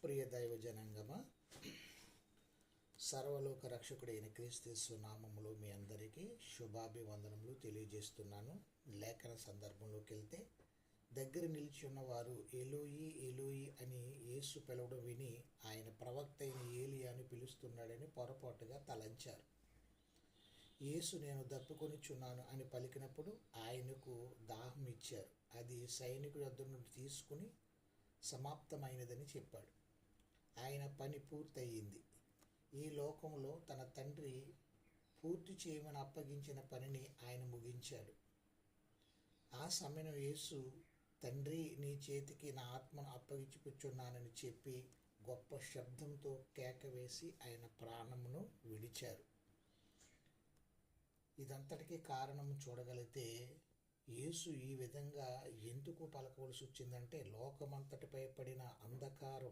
ప్రియ దైవ జనాంగమా, సర్వలోక రక్షకుడైన క్రీస్తు నామములో మీ అందరికీ శుభాభివందనములు తెలియజేస్తున్నాను. లేఖన సందర్భంలోకి వెళ్తే, దగ్గర నిలిచి ఉన్నవారు ఎలోయి ఎలోయి అని యేసు పిలవడం విని ఆయన ప్రవక్త అయిన ఏలియాని పిలుస్తున్నాడని పొరపాటుగా తలంచారు. యేసు నేను దప్పుకొనిచున్నాను అని పలికినప్పుడు ఆయనకు దాహం ఇచ్చారు. అది సైనికుడి వద్ద నుండి తీసుకుని సమాప్తమైనదని చెప్పాడు. ఆయన పని పూర్తయింది. ఈ లోకంలో తన తండ్రి పూర్తి చేయమని అప్పగించిన పనిని ఆయన ముగించాడు. ఆ సమయం యేసు, తండ్రి నీ చేతికి నా ఆత్మను అప్పగించుకున్నానని చెప్పి గొప్ప శబ్దంతో కేక వేసి ఆయన ప్రాణమును విడిచారు. ఇదంతటికీ కారణం చూడగలిగితే, యేసు ఈ విధంగా ఎందుకు పలకవలసి వచ్చిందంటే, లోకమంతటిపై పడిన అంధకారం